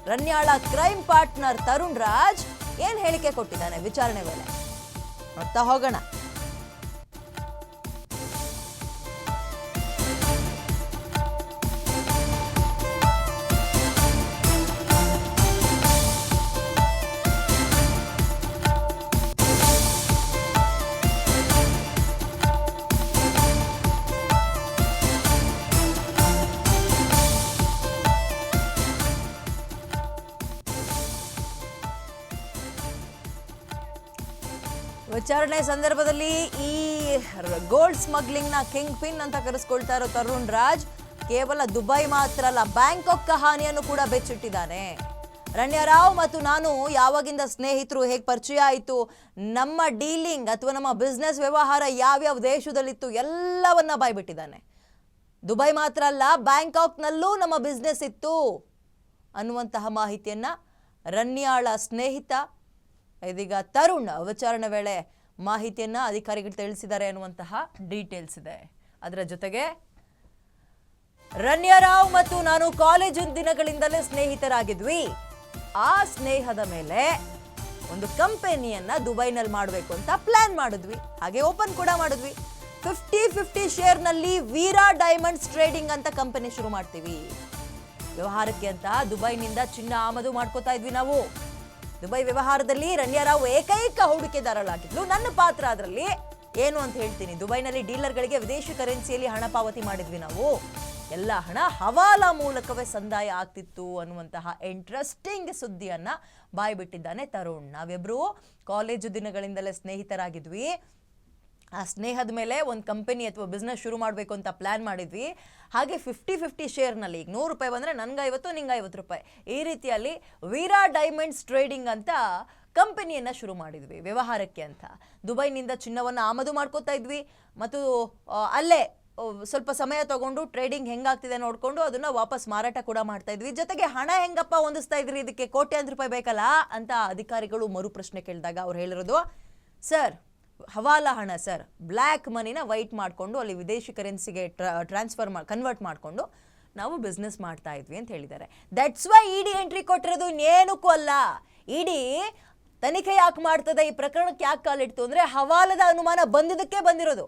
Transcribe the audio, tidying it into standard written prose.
ರನ್ಯಾಳ crime partner Tarun Raj ಏನ್ ಹೇಳಿಕೆ ಕೊಟ್ಟಿದ್ದಾನೆ ವಿಚಾರಣೆ ವೇಳೆ ನೋಡ್ತಾ ಹೋಗೋಣ. ವಿಚಾರಣೆ ಸಂದರ್ಭದಲ್ಲಿ ಈ ಗೋಲ್ಡ್ ಸ್ಮಗ್ಲಿಂಗ್ ನ ಕಿಂಗ್ ಪಿನ್ ಅಂತ ಕರೆಸ್ಕೊಳ್ತಾ ಇರೋ ತರುಣ್ ರಾಜ್ ಕೇವಲ ದುಬೈ ಮಾತ್ರ ಅಲ್ಲ, ಬ್ಯಾಂಕಾಕ್ ಕಹಾನಿಯನ್ನು ಕೂಡ ಬೆಚ್ಚಿಟ್ಟಿದ್ದಾನೆ. ರಣ್ಯಾರಾವ್ ಮತ್ತು ನಾನು ಯಾವಾಗಿಂದ ಸ್ನೇಹಿತರು, ಹೇಗೆ ಪರಿಚಯ ಆಯಿತು, ನಮ್ಮ ಡೀಲಿಂಗ್ ಅಥವಾ ನಮ್ಮ ಬಿಸ್ನೆಸ್ ವ್ಯವಹಾರ ಯಾವ್ಯಾವ ದೇಶದಲ್ಲಿತ್ತು ಎಲ್ಲವನ್ನ ಬಾಯ್ಬಿಟ್ಟಿದ್ದಾನೆ. ದುಬೈ ಮಾತ್ರ ಅಲ್ಲ, ಬ್ಯಾಂಕಾಕ್ನಲ್ಲೂ ನಮ್ಮ ಬಿಸ್ನೆಸ್ ಇತ್ತು ಅನ್ನುವಂತಹ ಮಾಹಿತಿಯನ್ನ ರಣ್ಯಾಳ ಸ್ನೇಹಿತ ಇದೀಗ ತರುಣ್ ವಿಚಾರಣೆ ವೇಳೆ ಮಾಹಿತಿಯನ್ನ ಅಧಿಕಾರಿಗಳು ತಿಳಿಸಿದ್ದಾರೆ ಅನ್ನುವಂತಹ ಡೀಟೇಲ್ಸ್ ಇದೆ. ಅದರ ಜೊತೆಗೆ ರಣ್ಯಾರಾವ್ ಮತ್ತು ನಾನು ಕಾಲೇಜು ದಿನಗಳಿಂದಲೇ ಸ್ನೇಹಿತರಾಗಿದ್ವಿ. ಆ ಸ್ನೇಹದ ಮೇಲೆ ಒಂದು ಕಂಪನಿಯನ್ನ ದುಬೈನಲ್ಲಿ ಮಾಡಬೇಕು ಅಂತ ಪ್ಲಾನ್ ಮಾಡಿದ್ವಿ, ಹಾಗೆ ಓಪನ್ ಕೂಡ ಮಾಡಿದ್ವಿ. 50-50 ಶೇರ್ನಲ್ಲಿ ವೀರಾ ಡೈಮಂಡ್ಸ್ ಟ್ರೇಡಿಂಗ್ ಅಂತ ಕಂಪನಿ ಶುರು ಮಾಡ್ತೀವಿ. ವ್ಯವಹಾರಕ್ಕೆ ಅಂತ ದುಬೈನಿಂದ ಚಿನ್ನ ಆಮದು ಮಾಡ್ಕೋತಾ ಇದ್ವಿ ನಾವು. ದುಬೈ ವ್ಯವಹಾರದಲ್ಲಿ ರಣ್ಯಾರಾವ್ ಏಕೈಕ ಹೂಡಿಕೆದಾರರಾಗಿದ್ಲು. ನನ್ನ ಪಾತ್ರ ಅದರಲ್ಲಿ ಏನು ಅಂತ ಹೇಳ್ತೀನಿ. ದುಬೈನಲ್ಲಿ ಡೀಲರ್ಗಳಿಗೆ ವಿದೇಶಿ ಕರೆನ್ಸಿಯಲ್ಲಿ ಹಣ ಪಾವತಿ ಮಾಡಿದ್ವಿ ನಾವು. ಎಲ್ಲ ಹಣ ಹವಾಲಾ ಮೂಲಕವೇ ಸಂದಾಯ ಆಗ್ತಿತ್ತು ಅನ್ನುವಂತಹ ಇಂಟ್ರೆಸ್ಟಿಂಗ್ ಸುದ್ದಿಯನ್ನ ಬಾಯ್ಬಿಟ್ಟಿದ್ದಾನೆ ತರುಣ್. ನಾವಿಬ್ರು ಕಾಲೇಜು ದಿನಗಳಿಂದಲೇ ಸ್ನೇಹಿತರಾಗಿದ್ವಿ. ಆ ಸ್ನೇಹದ ಮೇಲೆ ಒಂದು ಕಂಪನಿ ಅಥವಾ ಬಿಸ್ನೆಸ್ ಶುರು ಮಾಡಬೇಕು ಅಂತ ಪ್ಲಾನ್ ಮಾಡಿದ್ವಿ. ಹಾಗೆ 50-50 ಶೇರ್ನಲ್ಲಿ ಈಗ 100 ರೂಪಾಯಿ ಬಂದರೆ ನನಗೆ 50, ನಿಂಗೆ 50 ರೂಪಾಯಿ, ಈ ರೀತಿಯಲ್ಲಿ ವೀರಾ ಡೈಮಂಡ್ಸ್ ಟ್ರೇಡಿಂಗ್ ಅಂತ ಕಂಪನಿಯನ್ನು ಶುರು ಮಾಡಿದ್ವಿ ವ್ಯವಹಾರಕ್ಕೆ ಅಂತ. ದುಬೈನಿಂದ ಚಿನ್ನವನ್ನು ಆಮದು ಮಾಡ್ಕೋತಾ ಇದ್ವಿ ಮತ್ತು ಅಲ್ಲೇ ಸ್ವಲ್ಪ ಸಮಯ ತಗೊಂಡು ಟ್ರೇಡಿಂಗ್ ಹೆಂಗಾಗ್ತಿದೆ ನೋಡಿಕೊಂಡು ಅದನ್ನು ವಾಪಸ್ ಮಾರಾಟ ಕೂಡ ಮಾಡ್ತಾ ಇದ್ವಿ. ಜೊತೆಗೆ ಹಣ ಹೆಂಗಪ್ಪ ಹೊಂದಿಸ್ತಾ ಇದ್ರಿ, ಇದಕ್ಕೆ ಕೋಟ್ಯಾಂತರ ರೂಪಾಯಿ ಬೇಕಲ್ಲ ಅಂತ ಅಧಿಕಾರಿಗಳು ಮರು ಪ್ರಶ್ನೆ ಕೇಳಿದಾಗ ಅವ್ರು ಹೇಳಿರೋದು, ಸರ್ ಹವಾಲಾ ಹಣ ಸರ್, ಬ್ಲ್ಯಾಕ್ ಮನಿನ ವೈಟ್ ಮಾಡಿಕೊಂಡು ಅಲ್ಲಿ ವಿದೇಶಿ ಕರೆನ್ಸಿಗೆ ಕನ್ವರ್ಟ್ ಮಾಡಿಕೊಂಡು ನಾವು ಬಿಸ್ನೆಸ್ ಮಾಡ್ತಾ ಇದ್ವಿ ಅಂತ ಹೇಳಿದ್ದಾರೆ. ದಟ್ಸ್ ವೈ ಇಡಿ ಎಂಟ್ರಿ ಕೊಟ್ಟಿರೋದು, ಇನ್ನೇನಕ್ಕೂ ಅಲ್ಲ. ಇಡಿ ತನಿಖೆ ಯಾಕೆ ಮಾಡ್ತದೆ, ಈ ಪ್ರಕರಣಕ್ಕೆ ಯಾಕೆ ಕಾಲಿಡ್ತು ಅಂದರೆ ಹವಾಲದ ಅನುಮಾನ ಬಂದಿದ್ದಕ್ಕೆ ಬಂದಿರೋದು.